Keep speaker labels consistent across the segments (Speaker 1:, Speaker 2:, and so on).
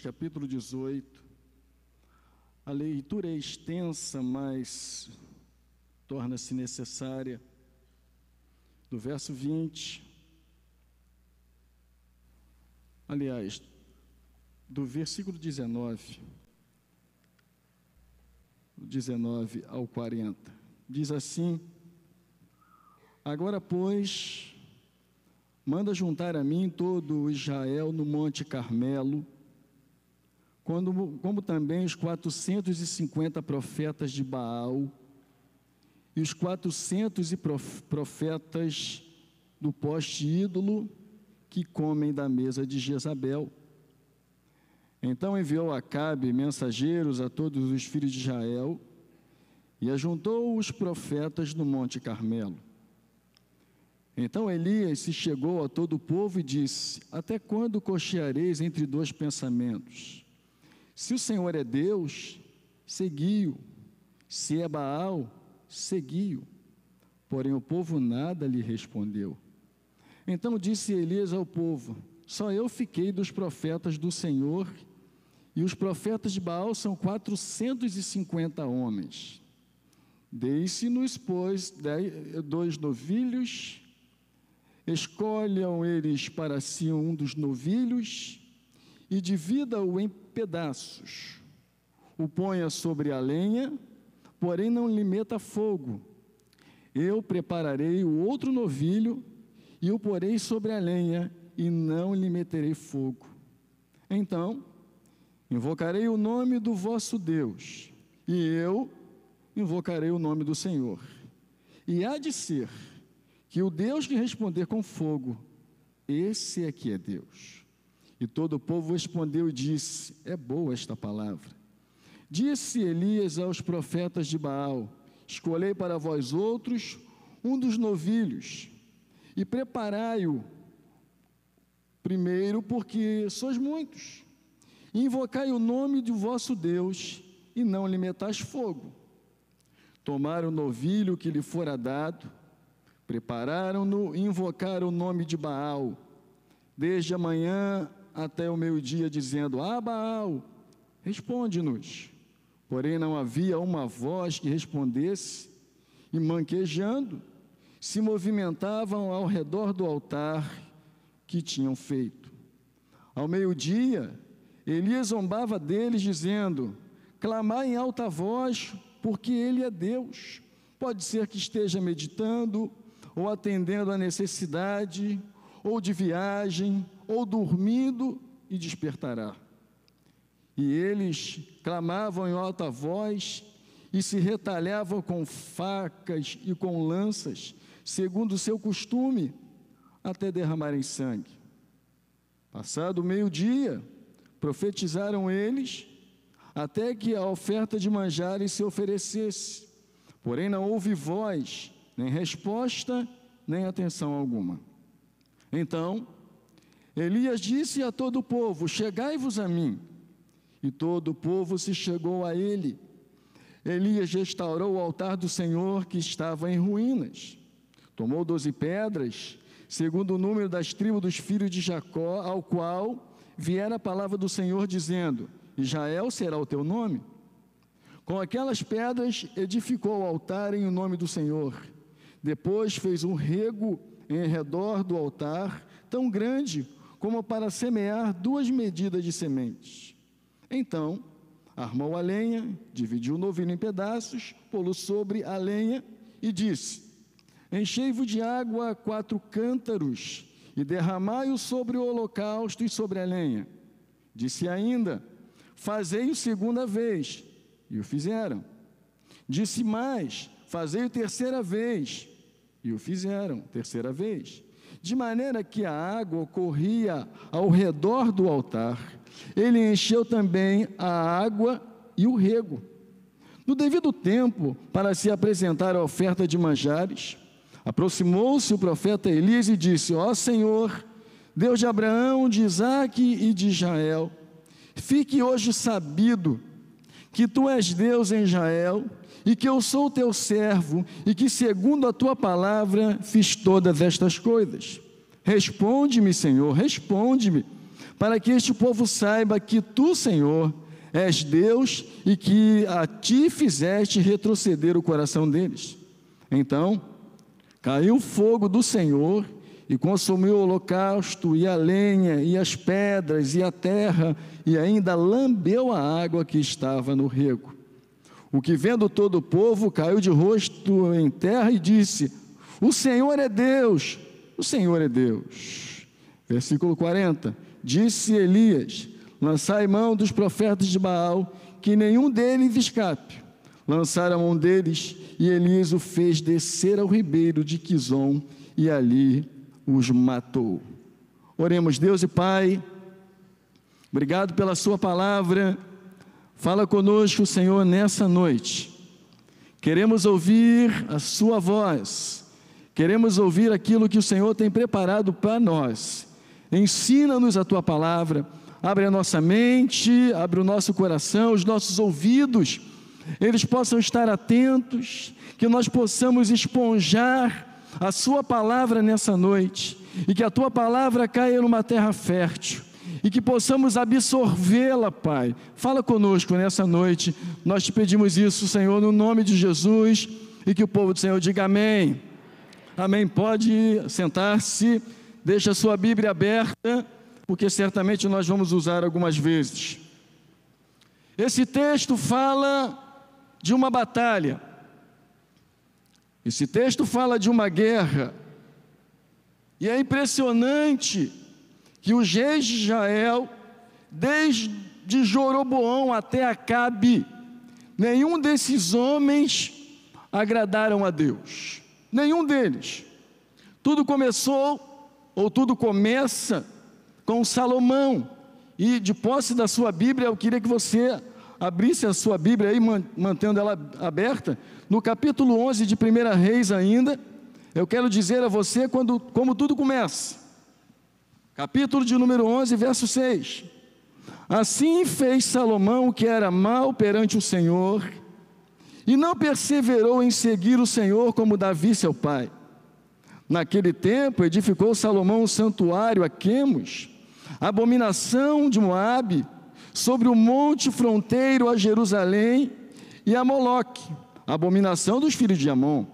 Speaker 1: Capítulo 18. A leitura é extensa, mas torna-se necessária. Do verso 20, aliás, do versículo 19 ao 40, diz assim: Agora, pois, manda juntar a mim todo o Israel no Monte Carmelo, como também os 450 profetas de Baal e os 400 profetas do poste ídolo que comem da mesa de Jezabel. Então enviou Acabe mensageiros a todos os filhos de Israel e ajuntou os profetas no Monte Carmelo. Então Elias se chegou a todo o povo e disse: Até quando cocheareis entre dois pensamentos? Se o Senhor é Deus, segui-o. Se é Baal, segui-o. Porém o povo nada lhe respondeu. Então disse Elias ao povo: Só eu fiquei dos profetas do Senhor, e os profetas de Baal são 450 homens. Dei-se-nos, pois, 2 novilhos, escolham eles para si um dos novilhos, e divida-o em pedaços. O ponha sobre a lenha, porém não lhe meta fogo. Eu prepararei o outro novilho, e o porei sobre a lenha, e não lhe meterei fogo. Então, invocarei o nome do vosso Deus, e eu invocarei o nome do Senhor. E há de ser que o Deus que responder com fogo, esse é que é Deus. E todo o povo respondeu e disse: É boa esta palavra. Disse Elias aos profetas de Baal: Escolhei para vós outros um dos novilhos, e preparai-o primeiro, porque sois muitos. Invocai o nome de vosso Deus, e não lhe metais fogo. Tomaram o novilho que lhe fora dado, prepararam-no e invocaram o nome de Baal, desde a manhã até o meio-dia, dizendo: Ah, Baal, responde-nos. Porém não havia uma voz que respondesse, e manquejando, se movimentavam ao redor do altar que tinham feito. Ao meio-dia, Elias zombava deles, dizendo: Clamai em alta voz, porque ele é Deus. Pode ser que esteja meditando, ou atendendo à necessidade, ou de viagem, ou dormindo, e despertará. E eles clamavam em alta voz, e se retalhavam com facas e com lanças, segundo o seu costume, até derramarem sangue. Passado o meio-dia, profetizaram eles, até que a oferta de manjares se oferecesse. Porém não houve voz, nem resposta, nem atenção alguma. Então Elias disse a todo o povo: Chegai-vos a mim. E todo o povo se chegou a ele. Elias restaurou o altar do Senhor, que estava em ruínas. Tomou 12 pedras, segundo o número das tribos dos filhos de Jacó, ao qual viera a palavra do Senhor, dizendo: Israel será o teu nome. Com aquelas pedras edificou o altar em nome do Senhor. Depois fez um rego em redor do altar, tão grande como para semear 2 medidas de sementes. Então armou a lenha, dividiu o novilho em pedaços, pô-lo sobre a lenha e disse: Enchei-vos de água 4 cântaros e derramai-o sobre o holocausto e sobre a lenha. Disse ainda: Fazei-o segunda vez, e o fizeram. Disse mais: Fazei-o terceira vez, e o fizeram, terceira vez. De maneira que a água corria ao redor do altar. Ele encheu também a água e o rego. No devido tempo, para se apresentar a oferta de manjares, aproximou-se o profeta Elias e disse: Ó Senhor, Deus de Abraão, de Isaque e de Israel, fique hoje sabido que tu és Deus em Israel, e que eu sou teu servo, e que segundo a tua palavra fiz todas estas coisas. Responde-me, Senhor, responde-me, para que este povo saiba que tu, Senhor, és Deus e que a ti fizeste retroceder o coração deles. Então caiu o fogo do Senhor e consumiu o holocausto, e a lenha, e as pedras, e a terra, e ainda lambeu a água que estava no rego. O que, vendo todo o povo, caiu de rosto em terra e disse: o Senhor é Deus, o Senhor é Deus. Versículo 40, disse Elias: lançai mão dos profetas de Baal, que nenhum deles escape. Lançaram a mão deles, e Elias o fez descer ao ribeiro de Quizom, e ali os matou. Oremos. Deus e Pai, obrigado pela sua palavra. Fala conosco, Senhor, nessa noite. Queremos ouvir a sua voz, queremos ouvir aquilo que o Senhor tem preparado para nós. Ensina-nos a tua palavra, abre a nossa mente, abre o nosso coração, os nossos ouvidos, eles possam estar atentos, que nós possamos esponjar a sua palavra nessa noite, e que a tua palavra caia numa terra fértil, e que possamos absorvê-la, Pai. Fala conosco nessa noite, nós te pedimos isso, Senhor, no nome de Jesus, e que o povo do Senhor diga amém. Amém. Pode sentar-se, deixa a sua Bíblia aberta, porque certamente nós vamos usar algumas vezes. Esse texto fala de uma batalha, esse texto fala de uma guerra, e é impressionante que os reis de Israel, desde Jeroboão até Acabe, nenhum desses homens agradaram a Deus, nenhum deles. Tudo começou, ou tudo começa, com Salomão, e de posse da sua Bíblia, eu queria que você abrisse a sua Bíblia aí, mantendo ela aberta, no capítulo 11 de 1 Reis ainda. Eu quero dizer a você como tudo começa. Capítulo de número 11, verso 6. Assim fez Salomão o que era mal perante o Senhor, e não perseverou em seguir o Senhor como Davi seu pai. Naquele tempo edificou Salomão um santuário a Quemos, abominação de Moabe, sobre o monte fronteiro a Jerusalém, e a Moloque, abominação dos filhos de Amon.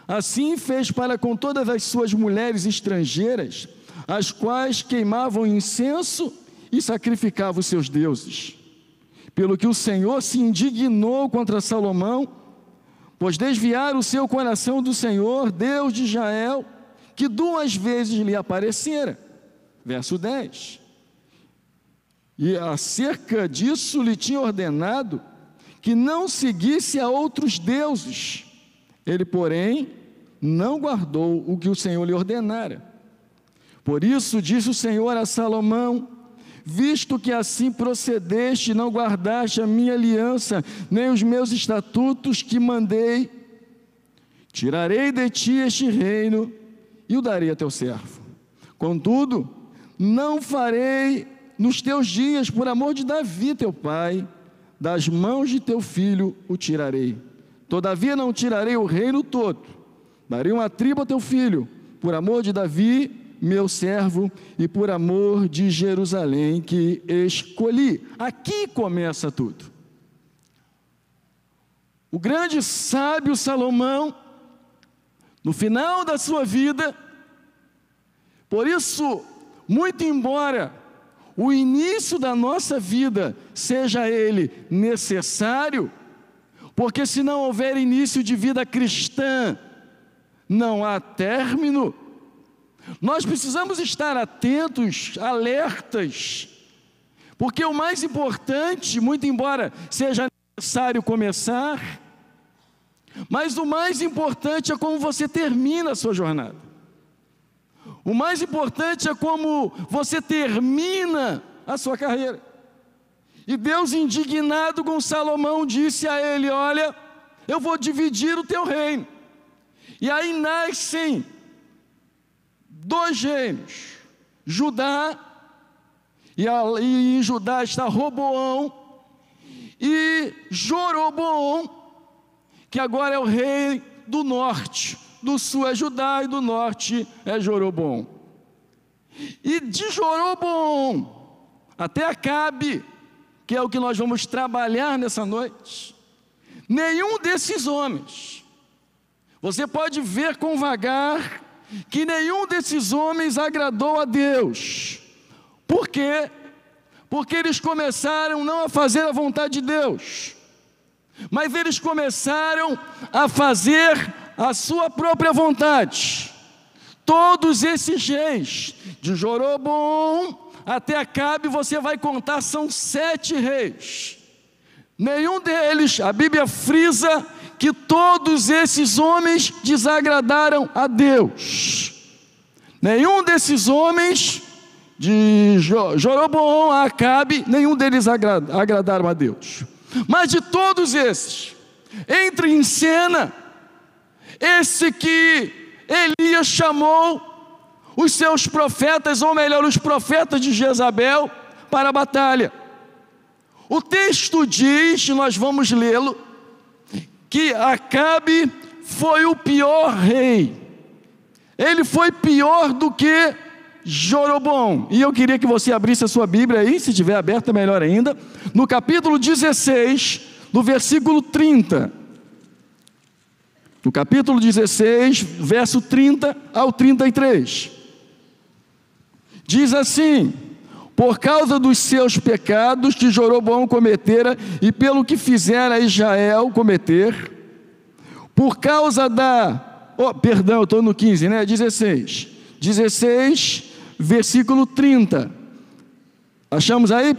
Speaker 1: Assim fez para com todas as suas mulheres estrangeiras, as quais queimavam incenso e sacrificavam os seus deuses. Pelo que o Senhor se indignou contra Salomão, pois desviaram o seu coração do Senhor, Deus de Israel, que 2 vezes lhe aparecera. Verso 10. E acerca disso lhe tinha ordenado que não seguisse a outros deuses. Ele, porém, não guardou o que o Senhor lhe ordenara. Por isso disse o Senhor a Salomão: visto que assim procedeste e não guardaste a minha aliança, nem os meus estatutos que mandei, tirarei de ti este reino e o darei a teu servo. Contudo, não farei nos teus dias, por amor de Davi teu pai, das mãos de teu filho o tirarei. Todavia não tirarei o reino todo, darei uma tribo a teu filho, por amor de Davi meu servo, e por amor de Jerusalém que escolhi. Aqui começa tudo. O grande sábio Salomão, no final da sua vida, por isso, muito embora o início da nossa vida seja ele necessário, porque se não houver início de vida cristã, não há término. Nós precisamos estar atentos, alertas, porque o mais importante, muito embora seja necessário começar, mas o mais importante é como você termina a sua jornada. O mais importante é como você termina a sua carreira. E Deus, indignado com Salomão, disse a ele: olha, eu vou dividir o teu reino. E aí nascem 2 reinos, Judá, e em Judá está Roboão, e Jeroboão, que agora é o rei do norte. Do sul é Judá e do norte é Jeroboão. E de Jeroboão até Acabe, que é o que nós vamos trabalhar nessa noite, nenhum desses homens, você pode ver com vagar, que nenhum desses homens agradou a Deus. Por quê? Porque eles começaram não a fazer a vontade de Deus, mas eles começaram a fazer a sua própria vontade. Todos esses reis, de Jeroboão até Acabe, você vai contar, são 7 reis. Nenhum deles, a Bíblia frisa que todos esses homens desagradaram a Deus. Nenhum desses homens, de Jeroboão a Acabe, nenhum deles agradaram a Deus. Mas de todos esses, entra em cena esse que Elias chamou os seus profetas, ou melhor, os profetas de Jezabel, para a batalha. O texto diz, nós vamos lê-lo, que Acabe foi o pior rei. Ele foi pior do que Jeroboão. E eu queria que você abrisse a sua Bíblia aí, se tiver aberta melhor ainda, no capítulo 16, no versículo 30. No capítulo 16, verso 30 ao 33. Diz assim: por causa dos seus pecados que Jeroboão cometera, e pelo que fizera Israel cometer, por causa eu estou no 15, né? 16, versículo 30, achamos aí,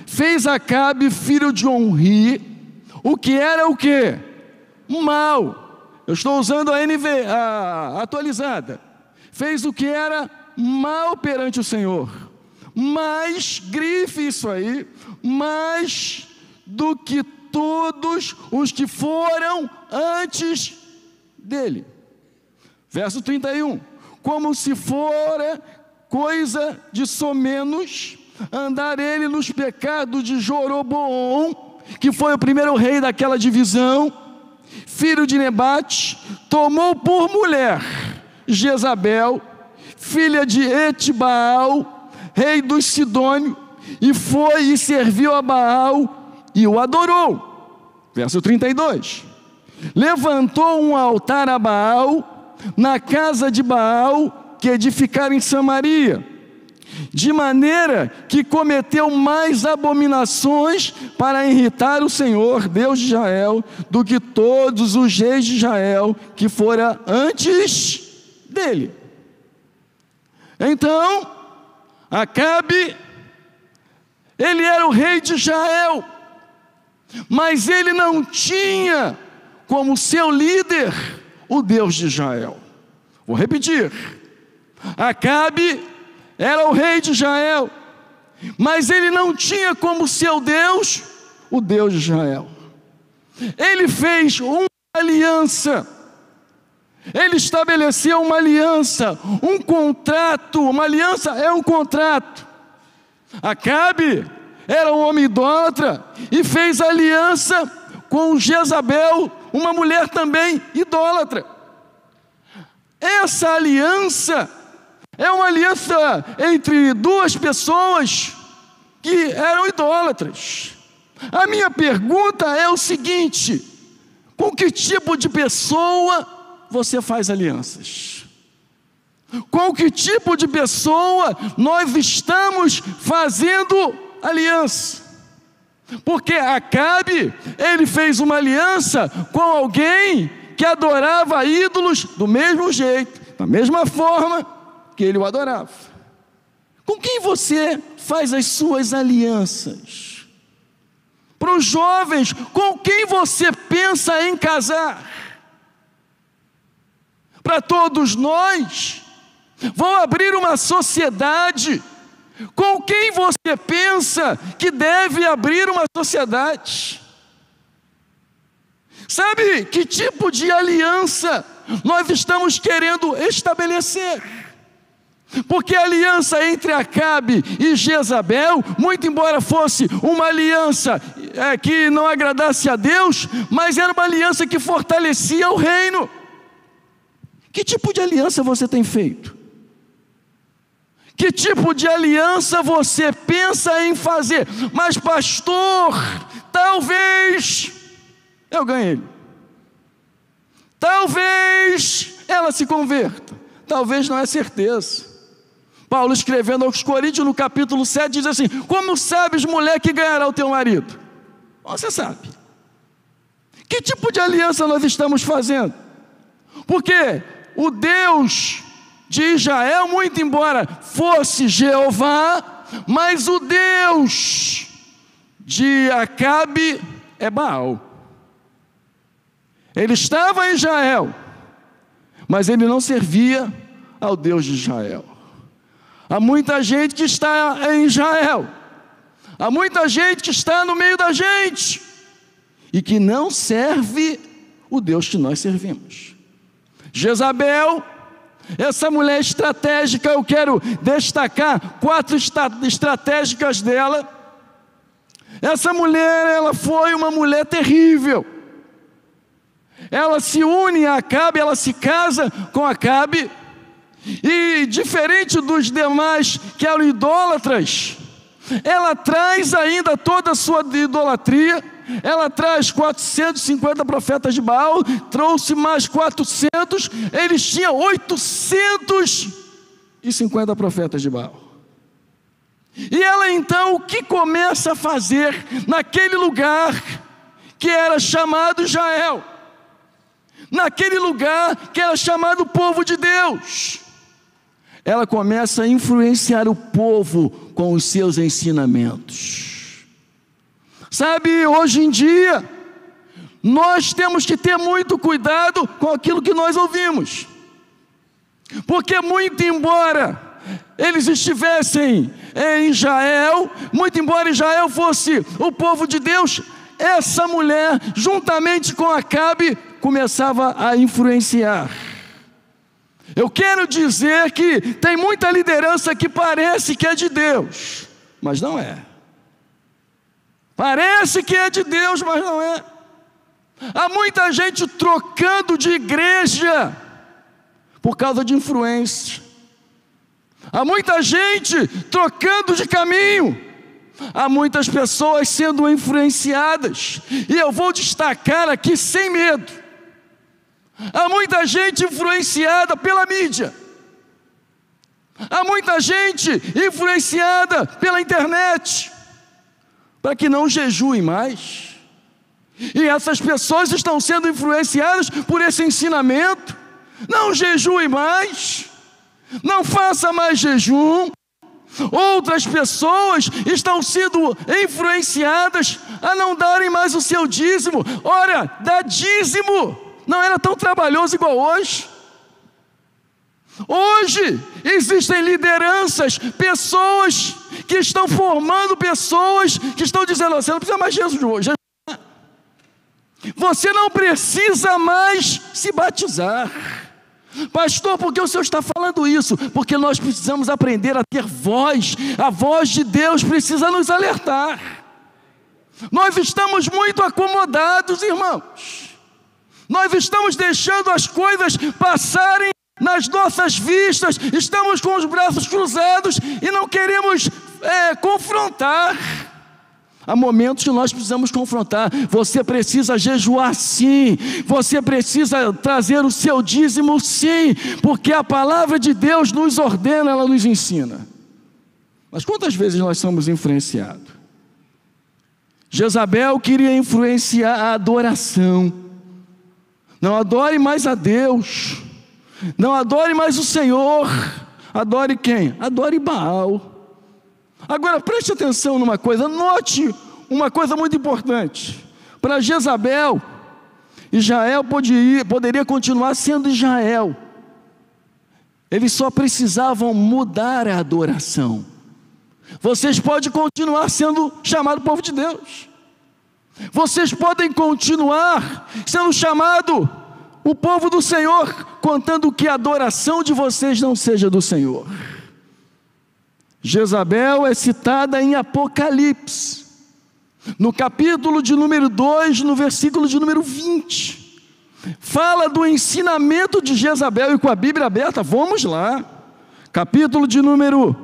Speaker 1: fez Acabe, filho de Onri, o que era o quê? Mal. Eu estou usando a a atualizada. Fez o que era mal perante o Senhor, mas, grife isso aí, mais do que todos os que foram antes dele. Verso 31, como se fora coisa de somenos andar ele nos pecados de Jeroboão, que foi o primeiro rei daquela divisão, filho de Nebate, tomou por mulher Jezabel, filha de Etibaal, rei dos Sidônios, e foi e serviu a Baal e o adorou. Verso 32, levantou um altar a Baal na casa de Baal que edificaram em Samaria, de maneira que cometeu mais abominações para irritar o Senhor, Deus de Israel, do que todos os reis de Israel que fora antes dele. Então, Acabe, ele era o rei de Israel, mas ele não tinha como seu líder o Deus de Israel. Vou repetir: Acabe era o rei de Israel, mas ele não tinha como seu Deus o Deus de Israel. Ele fez uma aliança, ele estabeleceu uma aliança, um contrato. Uma aliança é um contrato. Acabe era um homem idólatra e fez aliança com Jezabel, uma mulher também idólatra. Essa aliança é uma aliança entre duas pessoas que eram idólatras. A minha pergunta é o seguinte: com que tipo de pessoa você faz alianças? Com que tipo de pessoa nós estamos fazendo aliança? Porque Acabe, ele fez uma aliança com alguém que adorava ídolos do mesmo jeito, da mesma forma que ele o adorava. Com quem você faz as suas alianças? Para os jovens, com quem você pensa em casar? Para todos nós, vão abrir uma sociedade. Com quem você pensa que deve abrir uma sociedade? Sabe que tipo de aliança nós estamos querendo estabelecer? Porque a aliança entre Acabe e Jezabel, muito embora fosse uma aliança que não agradasse a Deus, mas era uma aliança que fortalecia o reino. Que tipo de aliança você tem feito? Que tipo de aliança você pensa em fazer? Mas pastor, talvez eu ganhe ele. Talvez ela se converta. Talvez não é certeza. Paulo escrevendo aos Coríntios no capítulo 7 diz assim: como sabes, mulher, que ganhará o teu marido? Você sabe. Que tipo de aliança nós estamos fazendo? Porque o Deus de Israel, muito embora fosse Jeová, mas o Deus de Acabe é Baal. Ele estava em Israel, mas ele não servia ao Deus de Israel. Há muita gente que está em Israel, há muita gente que está no meio da gente e que não serve o Deus que nós servimos. Jezabel, essa mulher estratégica, eu quero destacar 4 estratégicas dela. Essa mulher, ela foi uma mulher terrível. Ela se une a Acabe, ela se casa com Acabe, e diferente dos demais que eram idólatras, ela traz ainda toda a sua idolatria. Ela traz 450 profetas de Baal, trouxe mais 400, eles tinham 850 profetas de Baal. E ela então, o que começa a fazer naquele lugar que era chamado Israel, naquele lugar que era chamado povo de Deus? Ela começa a influenciar o povo com os seus ensinamentos. Sabe, hoje em dia, nós temos que ter muito cuidado com aquilo que nós ouvimos. Porque muito embora eles estivessem em Israel, muito embora Israel fosse o povo de Deus, essa mulher, juntamente com Acabe, começava a influenciar. Eu quero dizer que tem muita liderança que parece que é de Deus, mas não é. Parece que é de Deus, mas não é. Há muita gente trocando de igreja por causa de influência. Há muita gente trocando de caminho. Há muitas pessoas sendo influenciadas. E eu vou destacar aqui sem medo. Há muita gente influenciada pela mídia. Há muita gente influenciada pela internet, para que não jejuem mais. E essas pessoas estão sendo influenciadas por esse ensinamento. Não jejue mais, não faça mais jejum. Outras pessoas estão sendo influenciadas a não darem mais o seu dízimo. Ora, dar dízimo não era tão trabalhoso igual hoje. Hoje existem lideranças, pessoas que estão formando pessoas que estão dizendo: você não precisa mais jejuar. Você não precisa mais se batizar. Pastor, por que o senhor está falando isso? Porque nós precisamos aprender a ter voz. A voz de Deus precisa nos alertar. Nós estamos muito acomodados, irmãos. Nós estamos deixando as coisas passarem nas nossas vistas, estamos com os braços cruzados e não queremos confrontar. Há momentos que nós precisamos confrontar. Você precisa jejuar, sim. Você precisa trazer o seu dízimo, sim. Porque a palavra de Deus nos ordena, ela nos ensina. Mas quantas vezes nós somos influenciados? Jezabel queria influenciar a adoração. Não adore mais a Deus. Não adore mais o Senhor. Adore quem? Adore Baal. Agora preste atenção numa coisa, note uma coisa muito importante. Para Jezabel, Israel poderia continuar sendo Israel. Eles só precisavam mudar a adoração. Vocês podem continuar sendo chamado povo de Deus. Vocês podem continuar sendo chamado o povo do Senhor, contando que a adoração de vocês não seja do Senhor. Jezabel é citada em Apocalipse, no capítulo de número 2, no versículo de número 20. Fala do ensinamento de Jezabel, e com a Bíblia aberta, vamos lá. capítulo de número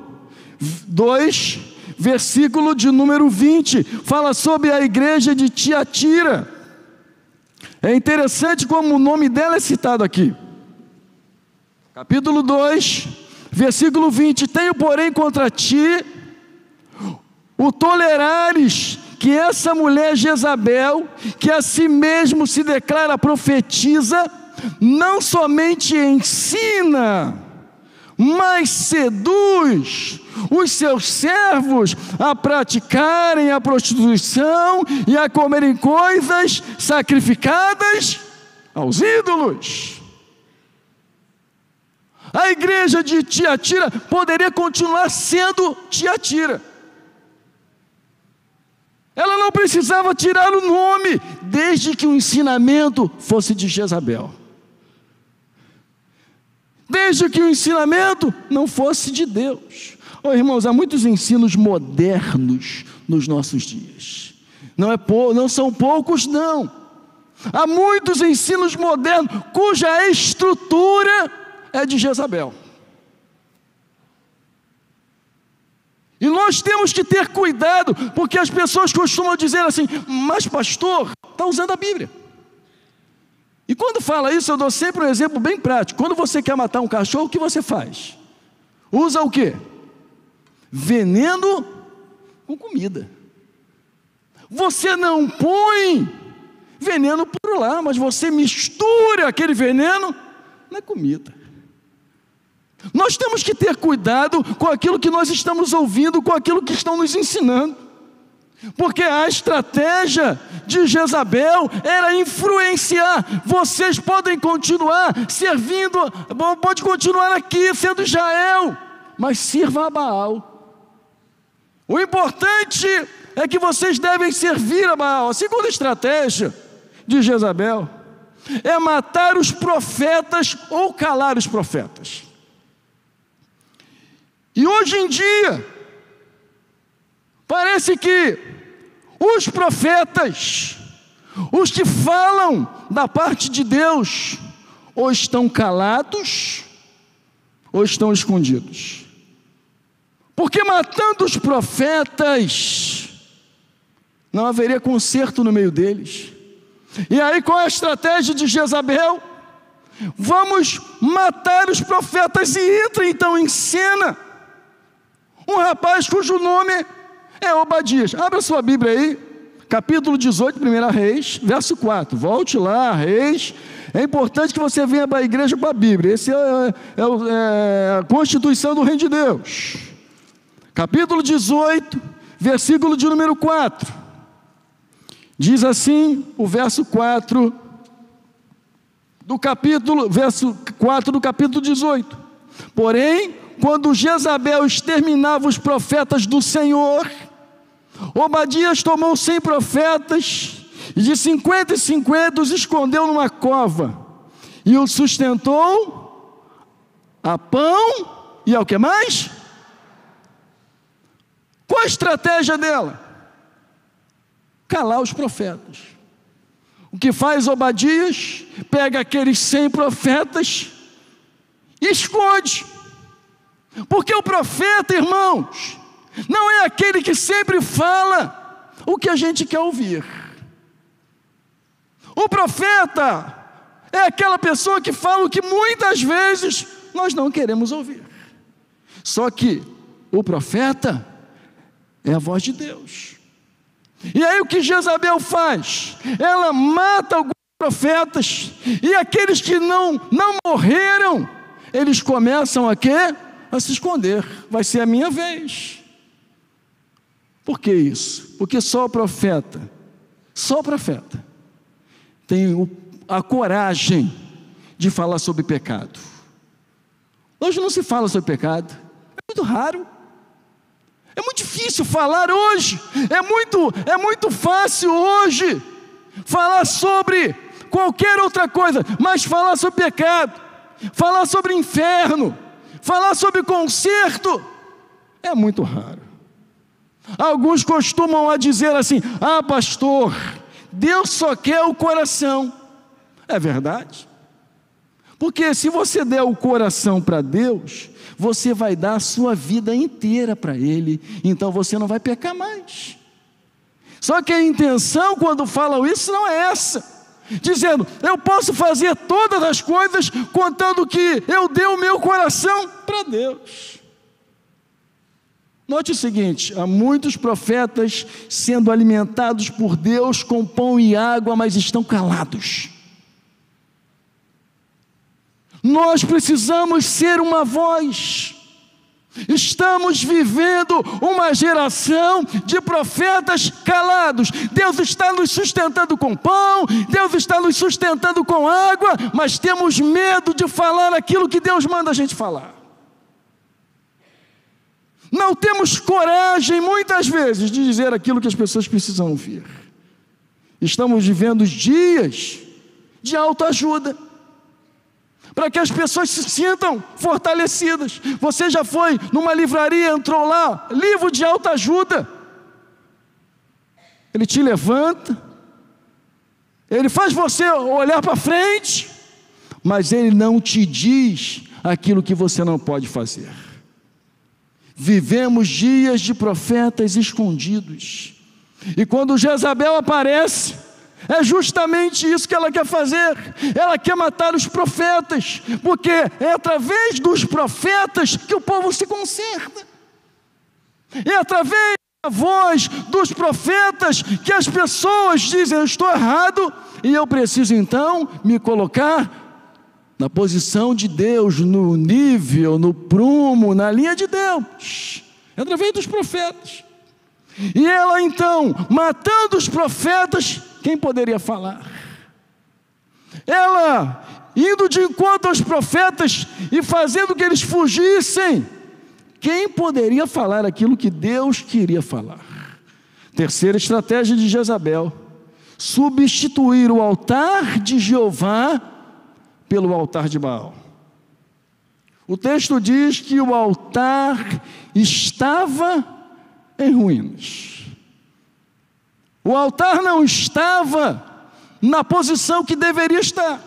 Speaker 1: 2, versículo de número 20, fala sobre a igreja de Tiatira. É interessante como o nome dela é citado aqui. Capítulo 2, versículo 20: tenho, porém, contra ti o tolerares que essa mulher Jezabel, que a si mesmo se declara profetiza, não somente ensina, mas seduz os seus servos a praticarem a prostituição e a comerem coisas sacrificadas aos ídolos. A igreja de Tiatira poderia continuar sendo Tiatira. Ela não precisava tirar o nome, desde que o ensinamento fosse de Jezabel. Desde que o ensinamento não fosse de Deus. Oh, irmãos, há muitos ensinos modernos nos nossos dias. Não são poucos, não. Há muitos ensinos modernos cuja estrutura é de Jezabel. E nós temos que ter cuidado, porque as pessoas costumam dizer assim: mas pastor, está usando a Bíblia. E quando fala isso, eu dou sempre um exemplo bem prático. Quando você quer matar um cachorro, o que você faz? Usa o quê? Veneno com comida. Você não põe veneno por lá, mas você mistura aquele veneno na comida. Nós temos que ter cuidado com aquilo que nós estamos ouvindo, com aquilo que estão nos ensinando. Porque a estratégia de Jezabel era influenciar. Vocês podem continuar servindo, pode continuar aqui sendo Israel, mas sirva a Baal. O importante é que vocês devem servir a Baal. A segunda estratégia de Jezabel é matar os profetas ou calar os profetas. E hoje em dia, parece que os profetas, os que falam da parte de Deus, ou estão calados, ou estão escondidos. Porque matando os profetas, não haveria conserto no meio deles. E aí qual é a estratégia de Jezabel? Vamos matar os profetas, e entra então em cena um rapaz cujo nome é Obadias. Abra sua Bíblia aí, capítulo 18, 1 Reis, verso 4. Volte lá, Reis. É importante que você venha para a igreja com a Bíblia. Essa é a constituição do reino de Deus. Capítulo 18, versículo de número 4. Diz assim o verso 4 do capítulo, verso 4 do capítulo 18. Porém, quando Jezabel exterminava os profetas do Senhor, Obadias tomou 100 profetas e de 50 em 50 os escondeu numa cova e os sustentou a pão e ao que mais? Qual a estratégia dela? Calar os profetas. O que faz Obadias? Pega aqueles 100 profetas e esconde. Porque o profeta, irmãos, não é aquele que sempre fala o que a gente quer ouvir. O profeta é aquela pessoa que fala o que muitas vezes nós não queremos ouvir. Só que o profeta é a voz de Deus. E aí o que Jezabel faz? Ela mata alguns profetas, e aqueles que não morreram, eles começam a quê? A se esconder. Vai ser a minha vez. Por que isso? Porque só o profeta tem a coragem de falar sobre pecado. Hoje não se fala sobre pecado, é muito raro. É muito difícil falar hoje, é muito fácil hoje falar sobre qualquer outra coisa, mas falar sobre pecado, falar sobre inferno, falar sobre conserto, é muito raro. Alguns costumam a dizer assim: ah, pastor, Deus só quer o coração. É verdade, Porque se você der o coração para Deus, você vai dar a sua vida inteira para Ele, então você não vai pecar mais. Só que a intenção, quando falam isso, não é essa, dizendo, eu posso fazer todas as coisas, contando que eu dei o meu coração para Deus. Note o seguinte, há muitos profetas sendo alimentados por Deus com pão e água, mas estão calados. Nós precisamos ser uma voz. Estamos vivendo uma geração de profetas calados. Deus está nos sustentando com pão, Deus está nos sustentando com água, mas temos medo de falar aquilo que Deus manda a gente falar. Não temos coragem, muitas vezes, de dizer aquilo que as pessoas precisam ouvir. Estamos vivendo dias de autoajuda, para que as pessoas se sintam fortalecidas. Você já foi numa livraria, entrou lá, livro de autoajuda. Ele te levanta, ele faz você olhar para frente, mas ele não te diz aquilo que você não pode fazer. Vivemos dias de profetas escondidos, e quando Jezabel aparece, é justamente isso que ela quer fazer. Ela quer matar os profetas, porque é através dos profetas que o povo se conserta. É através da voz dos profetas que as pessoas dizem, eu estou errado, e eu preciso então me colocar na posição de Deus, no nível, no prumo, na linha de Deus. É através dos profetas. E ela então, matando os profetas, quem poderia falar? Ela indo de encontro aos profetas e fazendo que eles fugissem, quem poderia falar aquilo que Deus queria falar? Terceira estratégia de Jezabel: substituir o altar de Jeová pelo altar de Baal. O texto diz que o altar estava em ruínas. O altar não estava na posição que deveria estar.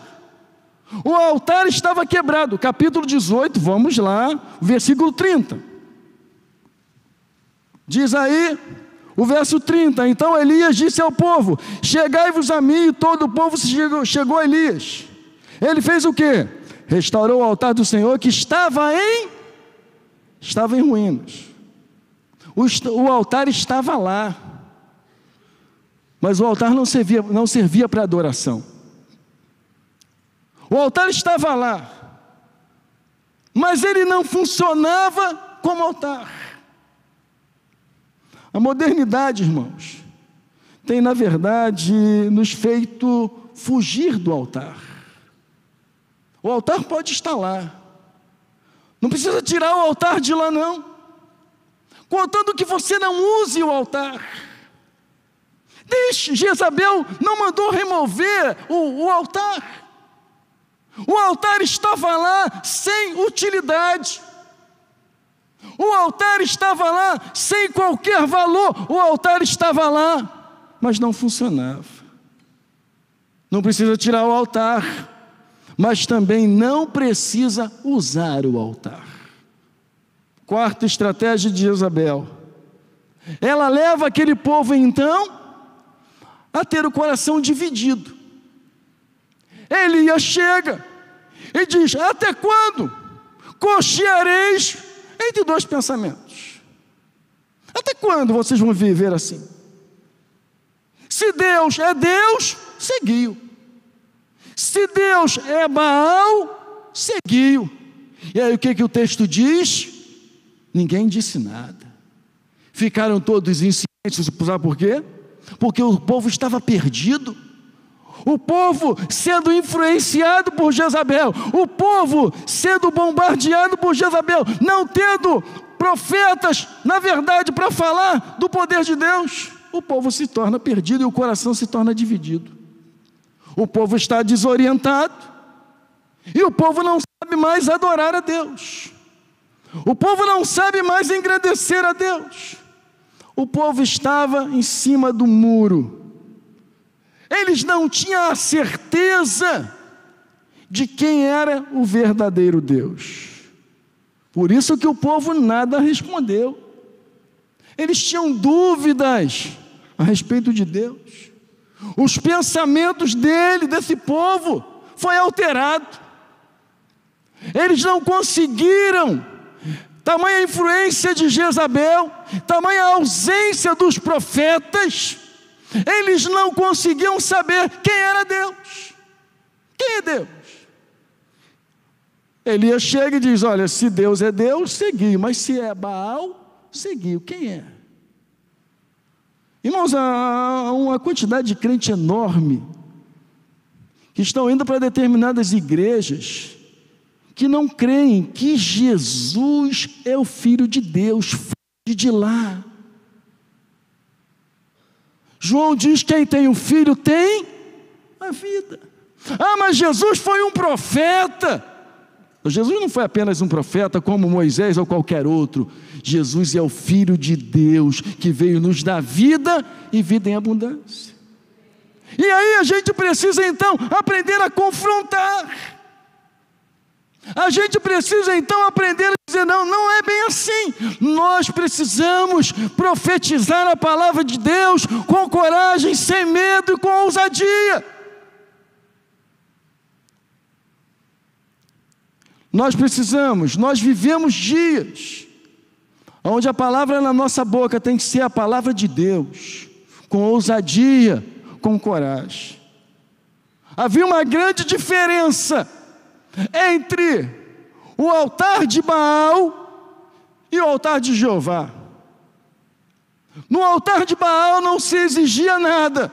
Speaker 1: O altar estava quebrado. Capítulo 18, vamos lá, versículo 30. Diz aí, o verso 30, então Elias disse ao povo, chegai-vos a mim, e todo o povo chegou a Elias. Ele fez o quê? Restaurou o altar do Senhor, que estava em ruínas. O altar estava lá, mas o altar não servia para adoração. O altar estava lá, mas ele não funcionava como altar. A modernidade, irmãos, tem na verdade nos feito fugir do altar. O altar pode estar lá, não precisa tirar o altar de lá não, contando que você não use o altar. Deixe, Jezabel não mandou remover o altar. O altar estava lá sem utilidade. O altar estava lá sem qualquer valor. O altar estava lá, mas não funcionava. Não precisa tirar o altar, mas também não precisa usar o altar. Quarta estratégia de Jezabel: ela leva aquele povo então a ter o coração dividido. Elias chega e diz, até quando cocheareis entre dois pensamentos? Até quando vocês vão viver assim? Se Deus é Deus, seguiu. Se Deus é Baal, seguiu. E aí o que o texto diz? Ninguém disse nada. Ficaram todos em silêncio, sabe por quê? Porque o povo estava perdido. O povo sendo influenciado por Jezabel, o povo sendo bombardeado por Jezabel, não tendo profetas, na verdade, para falar do poder de Deus, o povo se torna perdido e o coração se torna dividido. O povo está desorientado e o povo não sabe mais adorar a Deus. O povo não sabe mais engrandecer a Deus. O povo estava em cima do muro. Eles não tinham a certeza de quem era o verdadeiro Deus. Por isso que o povo nada respondeu. Eles tinham dúvidas a respeito de Deus. Os pensamentos desse povo, foi alterado. Eles não conseguiram, tamanha influência de Jezabel, tamanha ausência dos profetas, eles não conseguiam saber quem era Deus. Quem é Deus? Elias chega e diz: olha, se Deus é Deus, seguiu, mas se é Baal, seguiu. Quem é? Irmãos, há uma quantidade de crente enorme que estão indo para determinadas igrejas que não creem que Jesus é o Filho de Deus, foge de lá. João diz: quem tem o Filho tem a vida. Ah, mas Jesus foi um profeta. Jesus não foi apenas um profeta como Moisés ou qualquer outro. Jesus é o Filho de Deus que veio nos dar vida e vida em abundância. E aí a gente precisa então aprender a confrontar. A gente precisa então aprender a dizer: não, não é bem assim. Nós precisamos profetizar a palavra de Deus com coragem, sem medo e com ousadia. Nós vivemos dias onde a palavra na nossa boca tem que ser a palavra de Deus, com ousadia, com coragem. Havia uma grande diferença entre o altar de Baal e o altar de Jeová. No altar de Baal não se exigia nada,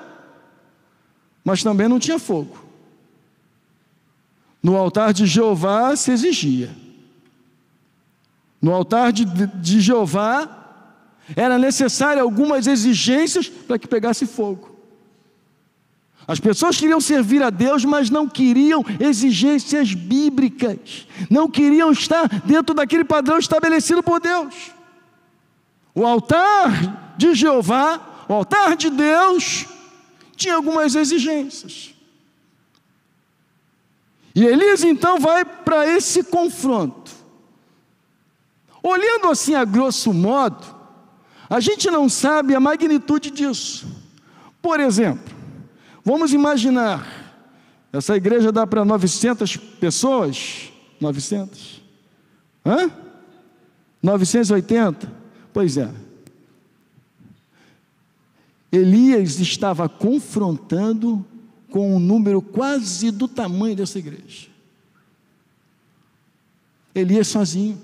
Speaker 1: mas também não tinha fogo. No altar de Jeová se exigia. No altar de Jeová era necessário algumas exigências para que pegasse fogo. As pessoas queriam servir a Deus, mas não queriam exigências bíblicas, não queriam estar dentro daquele padrão estabelecido por Deus. O altar de Jeová, o altar de Deus, tinha algumas exigências. E Elias então vai para esse confronto. Olhando assim a grosso modo, a gente não sabe a magnitude disso. Por exemplo, vamos imaginar, essa igreja dá para 900 pessoas? 900? 980? Pois é. Elias estava confrontando com um número quase do tamanho dessa igreja. Elias sozinho.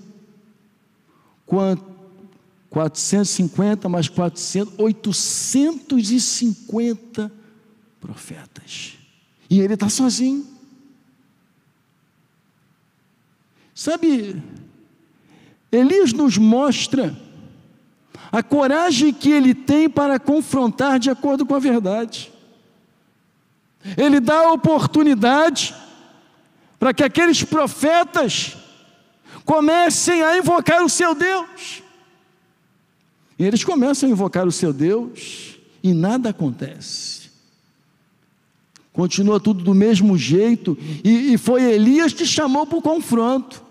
Speaker 1: 450 mais 400, 850 profetas. E ele está sozinho. Sabe, Elias nos mostra a coragem que ele tem para confrontar de acordo com a verdade. Ele dá a oportunidade para que aqueles profetas comecem a invocar o seu Deus. E eles começam a invocar o seu Deus e nada acontece. Continua tudo do mesmo jeito, e foi Elias que chamou para o confronto.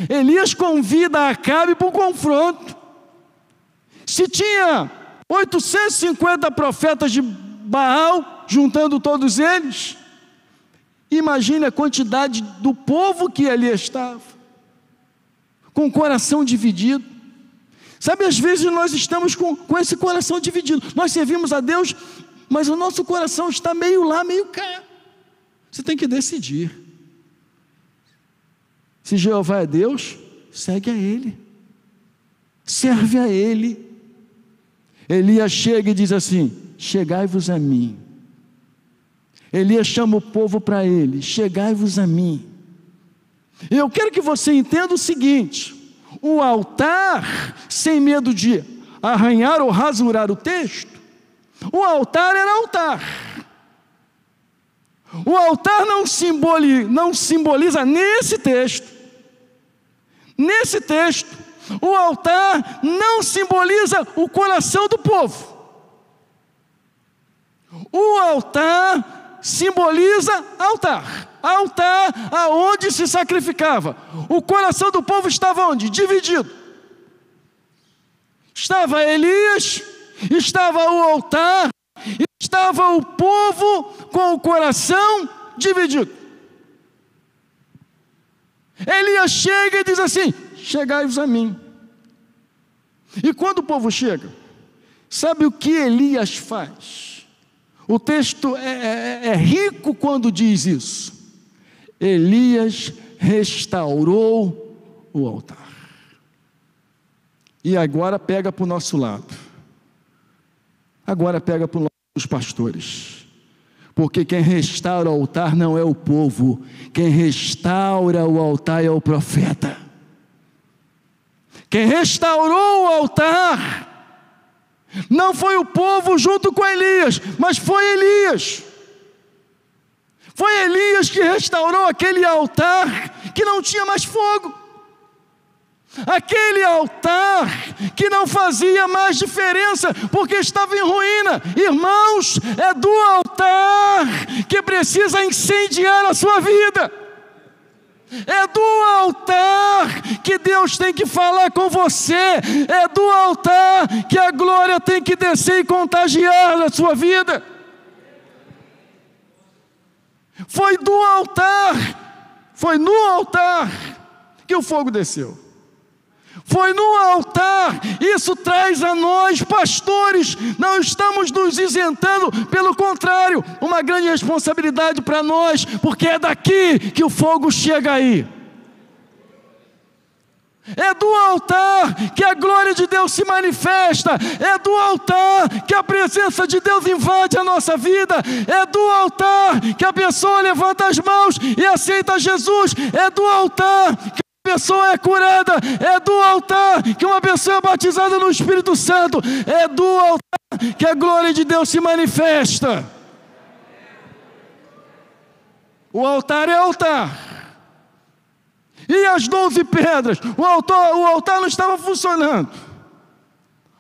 Speaker 1: Elias convida Acabe para o confronto. Se tinha 850 profetas de Baal, juntando todos eles, imagine a quantidade do povo que ali estava, com o coração dividido. Sabe, às vezes nós estamos com esse coração dividido. Nós servimos a Deus, mas o nosso coração está meio lá, meio cá. Você tem que decidir. Se Jeová é Deus, segue a Ele, serve a Ele. Elias chega e diz assim: chegai-vos a mim. Elias chama o povo para ele: chegai-vos a mim. Eu quero que você entenda o seguinte: o altar, sem medo de arranhar ou rasurar o texto, o altar era altar. O altar não simboliza nesse texto. Nesse texto, o altar não simboliza o coração do povo. O altar simboliza altar. altar aonde se sacrificava. O coração do povo estava onde? Dividido. Estava Elias, estava o altar, estava o povo com o coração dividido. Elias chega e diz assim: chegai-vos a mim. E quando o povo chega, sabe o que Elias faz? O texto é rico quando diz isso. Elias restaurou o altar. E agora pega para o nosso lado. Agora pega para o lado dos pastores. Porque quem restaura o altar não é o povo. Quem restaura o altar é o profeta. Quem restaurou o altar não foi o povo junto com Elias, mas foi Elias. Foi Elias que restaurou aquele altar que não tinha mais fogo. Aquele altar que não fazia mais diferença, porque estava em ruína. Irmãos, é do altar que precisa incendiar a sua vida. É do altar que Deus tem que falar com você. É do altar que a glória tem que descer e contagiar a sua vida. Foi do altar, foi no altar que o fogo desceu. Foi no altar. Isso traz a nós, pastores, não estamos nos isentando, pelo contrário, uma grande responsabilidade para nós, porque é daqui que o fogo chega aí. É do altar que a glória de Deus se manifesta. É do altar que a presença de Deus invade a nossa vida. É do altar que a pessoa levanta as mãos e aceita Jesus. É do altar que a pessoa é curada. É do altar que uma pessoa é batizada no Espírito Santo. É do altar que a glória de Deus se manifesta. O altar é altar. E as 12 pedras? O altar não estava funcionando.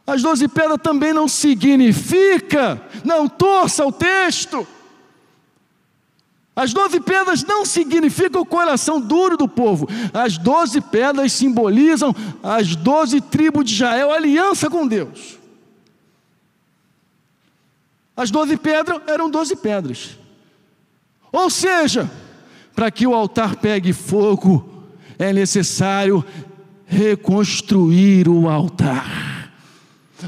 Speaker 1: As 12 pedras também não significa, não torça o texto. As 12 pedras não significam o coração duro do povo. As 12 pedras simbolizam as 12 tribos de Israel, aliança com Deus. As 12 pedras eram 12 pedras. Ou seja, para que o altar pegue fogo, é necessário reconstruir o altar.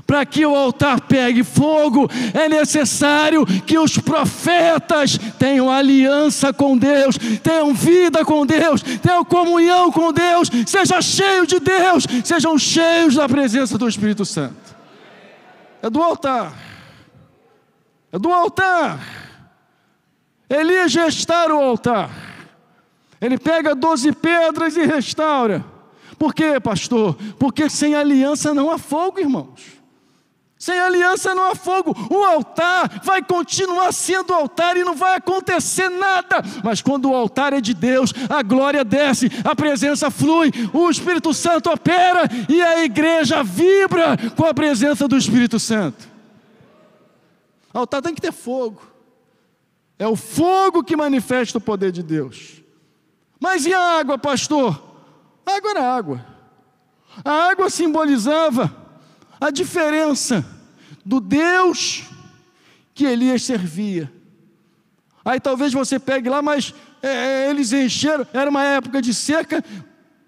Speaker 1: Para que o altar pegue fogo, é necessário que os profetas tenham aliança com Deus, tenham vida com Deus, tenham comunhão com Deus, sejam cheios de Deus, sejam cheios da presença do Espírito Santo. É do altar. É do altar. Elias restaura o altar. Ele pega 12 pedras e restaura. Por quê, pastor? Porque sem aliança não há fogo, irmãos. Sem aliança não há fogo. O altar vai continuar sendo altar e não vai acontecer nada. Mas quando o altar é de Deus, a glória desce, a presença flui, o Espírito Santo opera e a igreja vibra com a presença do Espírito Santo. O altar tem que ter fogo. É o fogo que manifesta o poder de Deus. Mas e a água, pastor? A água era água. A água simbolizava a diferença do Deus que Elias servia. Aí talvez você pegue lá, mas eles encheram, era uma época de seca,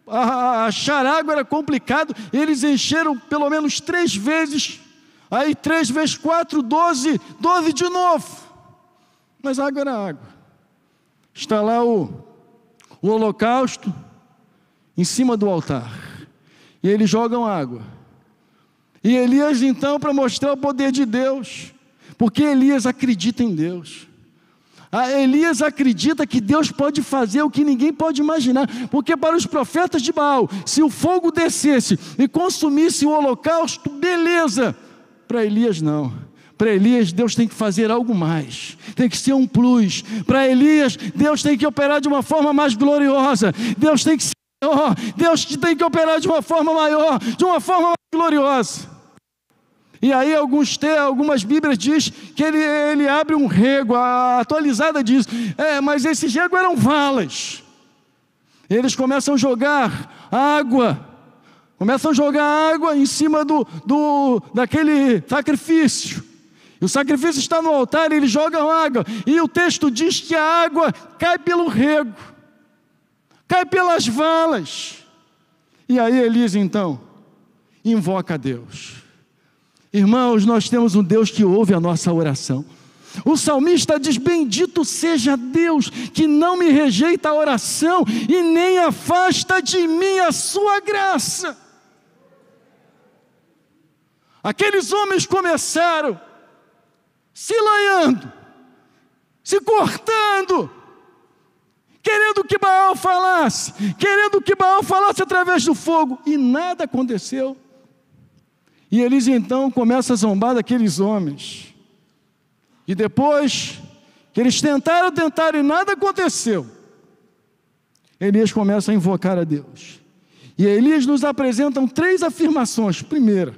Speaker 1: achar água era complicado, eles encheram pelo menos 3 vezes, aí 3 vezes 4, 12 de novo. Mas a água era água. Está lá o holocausto em cima do altar, e eles jogam água, e Elias então, para mostrar o poder de Deus, porque Elias acredita em Deus, Elias acredita que Deus pode fazer o que ninguém pode imaginar, porque para os profetas de Baal, se o fogo descesse e consumisse o holocausto, beleza, para Elias não. Para Elias, Deus tem que fazer algo mais, tem que ser um plus. Para Elias, Deus tem que operar de uma forma mais gloriosa, Deus tem que ser maior, Deus tem que operar de uma forma maior, de uma forma mais gloriosa. E aí algumas Bíblias dizem que ele abre um rego, a atualizada diz, mas esses regos eram valas. Eles começam a jogar água em cima daquele sacrifício. E o sacrifício está no altar, eles jogam água, e o texto diz que a água cai pelo rego, cai pelas valas. E aí Elias então invoca a Deus. Irmãos, nós temos um Deus que ouve a nossa oração. O salmista diz: bendito seja Deus, que não me rejeita a oração e nem afasta de mim a sua graça. Aqueles homens começaram se lanhando, se cortando, querendo que Baal falasse através do fogo, e nada aconteceu. E eles então começam a zombar daqueles homens. E depois que eles tentaram e nada aconteceu, Elias começa a invocar a Deus. E Elias nos apresenta 3 afirmações. Primeira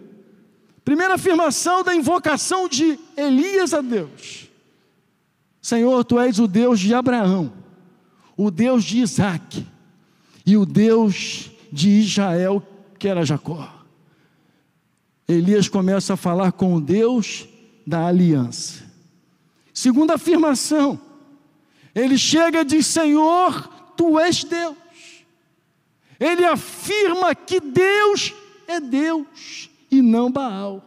Speaker 1: afirmação da invocação de Elias a Deus: Senhor, Tu és o Deus de Abraão, o Deus de Isaac e o Deus de Israel, que era Jacó. Elias começa a falar com o Deus da aliança. Segunda afirmação, ele chega e diz: Senhor, Tu és Deus. Ele afirma que Deus é Deus e não Baal.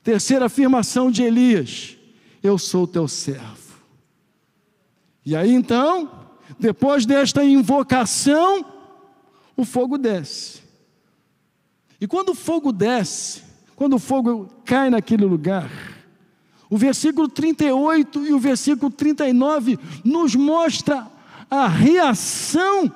Speaker 1: Terceira afirmação de Elias: eu sou teu servo. E aí então, depois desta invocação, o fogo desce. E quando o fogo desce, quando o fogo cai naquele lugar, o versículo 38 e o versículo 39 nos mostra a reação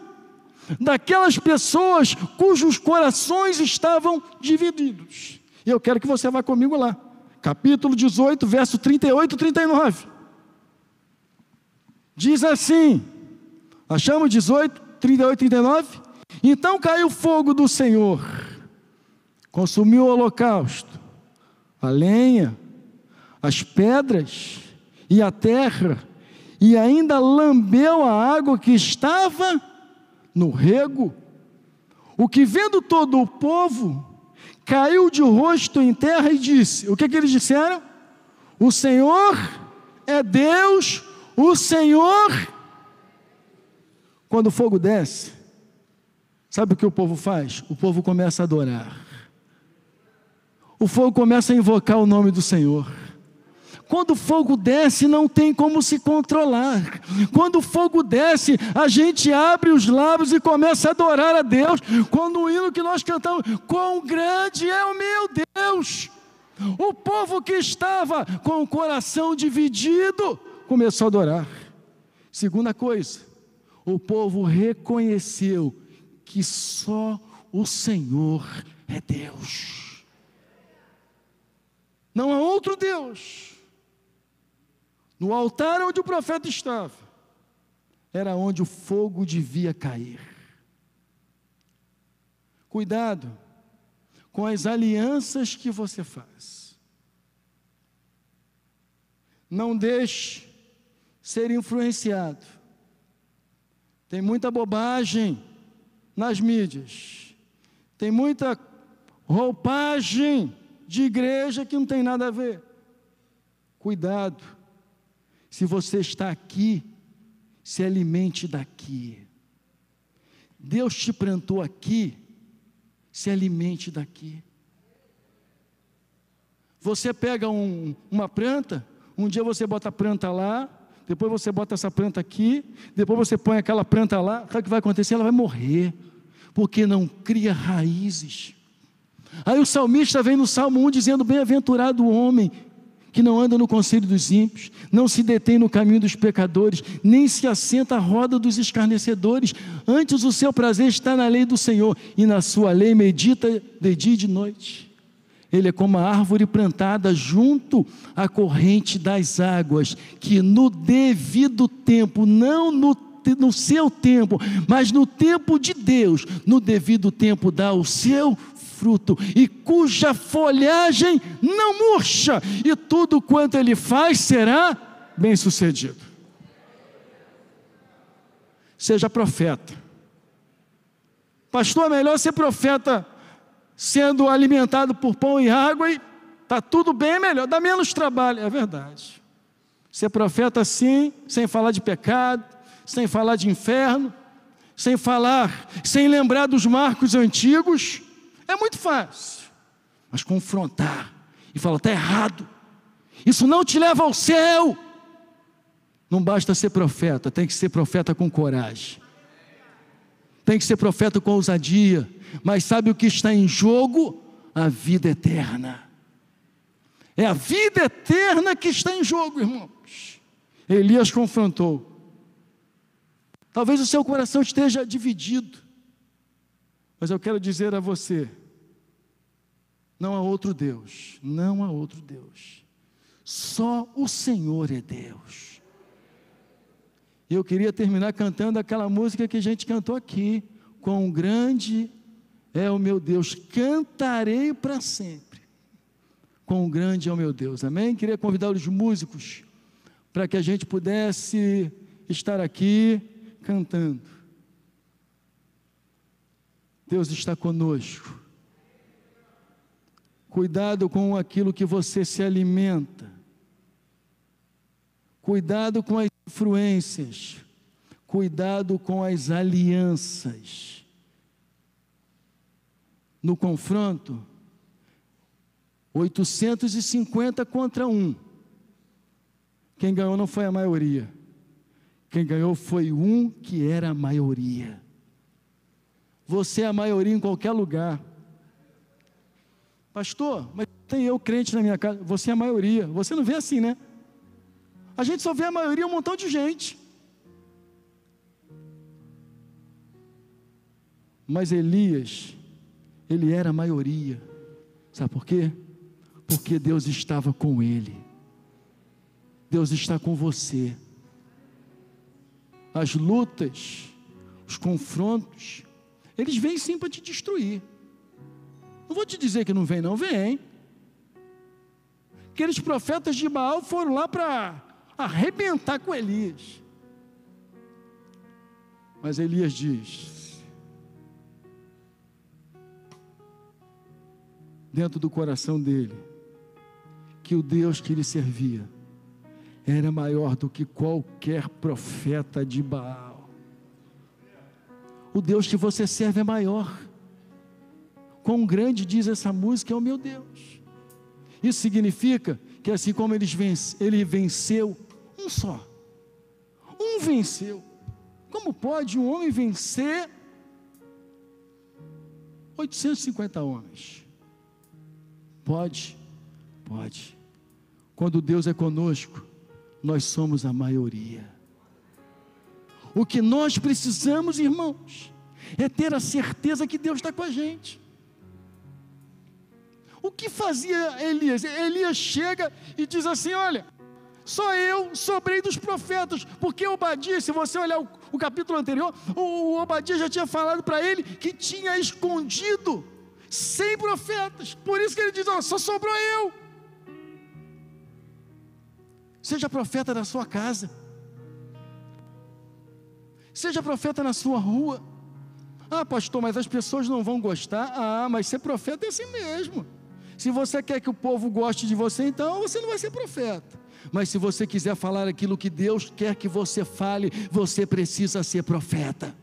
Speaker 1: daquelas pessoas cujos corações estavam divididos. E eu quero que você vá comigo lá, capítulo 18, verso 38 e 39. Diz assim, achamos 18, 38 e 39? Então caiu o fogo do Senhor, consumiu o holocausto, a lenha, as pedras e a terra, e ainda lambeu a água que estava no rego. O que, vendo todo o povo, caiu de rosto em terra e disse: o que eles disseram? O Senhor é Deus, o Senhor. Quando o fogo desce, sabe o que o povo faz? O povo começa a adorar. O fogo começa a invocar o nome do Senhor. Quando o fogo desce, não tem como se controlar. Quando o fogo desce, a gente abre os lábios e começa a adorar a Deus. Quando o hino que nós cantamos: quão grande é o meu Deus! O povo que estava com o coração dividido começou a adorar. Segunda coisa, o povo reconheceu que só o Senhor é Deus. Não há outro Deus. No altar onde o profeta estava, era onde o fogo devia cair. Cuidado com as alianças que você faz. Não deixe ser influenciado. Tem muita bobagem nas mídias. Tem muita roupagem de igreja que não tem nada a ver. Cuidado. Se você está aqui, se alimente daqui. Deus te plantou aqui, se alimente daqui. Você pega uma planta, um dia você bota a planta lá, depois você bota essa planta aqui, depois você põe aquela planta lá, sabe o que vai acontecer? Ela vai morrer, porque não cria raízes. Aí o salmista vem no Salmo 1 dizendo: bem-aventurado o homem que não anda no conselho dos ímpios, não se detém no caminho dos pecadores, nem se assenta à roda dos escarnecedores. Antes o seu prazer está na lei do Senhor, e na sua lei medita de dia e de noite. Ele é como a árvore plantada junto à corrente das águas, que no devido tempo, não no seu tempo, mas no tempo de Deus, no devido tempo dá o seu fruto, e cuja folhagem não murcha, e tudo quanto ele faz será bem-sucedido. Seja profeta. Pastor, é melhor ser profeta sendo alimentado por pão e água, e está tudo bem, é melhor, dá menos trabalho. É verdade. Ser profeta assim, sem falar de pecado, sem falar de inferno, sem lembrar dos marcos antigos, é muito fácil. Mas confrontar e falar, está errado, isso não te leva ao céu. Não basta ser profeta, tem que ser profeta com coragem, tem que ser profeta com ousadia. Mas sabe o que está em jogo? A vida eterna. É a vida eterna que está em jogo, irmãos. Elias confrontou. Talvez o seu coração esteja dividido, mas eu quero dizer a você, não há outro Deus, não há outro Deus, só o Senhor é Deus. E eu queria terminar cantando aquela música que a gente cantou aqui, quão grande é o meu Deus, cantarei para sempre, quão grande é o meu Deus, amém? Queria convidar os músicos, para que a gente pudesse estar aqui, cantando. Deus está conosco. Cuidado com aquilo que você se alimenta. Cuidado com as influências. Cuidado com as alianças. No confronto, 850 contra 1. Quem ganhou não foi a maioria. Quem ganhou foi um que era a maioria. Você é a maioria em qualquer lugar. Pastor, mas tem eu crente na minha casa. Você é a maioria. Você não vê assim, né? A gente só vê a maioria, um montão de gente. Mas Elias, ele era a maioria. Sabe por quê? Porque Deus estava com ele. Deus está com você. As lutas, os confrontos, eles vêm sim para te destruir. Não vou te dizer que não vem, não, vem. Aqueles profetas de Baal foram lá para arrebentar com Elias. Mas Elias diz, dentro do coração dele, que o Deus que ele servia era maior do que qualquer profeta de Baal. O Deus que você serve é maior. Quão grande, diz essa música, é o meu Deus. Isso significa que assim como ele venceu um só. Um venceu. Como pode um homem vencer 850 homens? Pode. Quando Deus é conosco, nós somos a maioria. O que nós precisamos, irmãos, é ter a certeza que Deus está com a gente. O que fazia Elias? Elias chega e diz assim, olha, só eu sobrei dos profetas, porque Obadias, se você olhar o capítulo anterior, o Obadias já tinha falado para ele que tinha escondido 100 profetas, por isso que ele diz, só sobrou eu. Seja profeta na sua casa, seja profeta na sua rua. Pastor, mas as pessoas não vão gostar. Mas ser profeta é assim mesmo. Se você quer que o povo goste de você, então você não vai ser profeta. Mas se você quiser falar aquilo que Deus quer que você fale, você precisa ser profeta.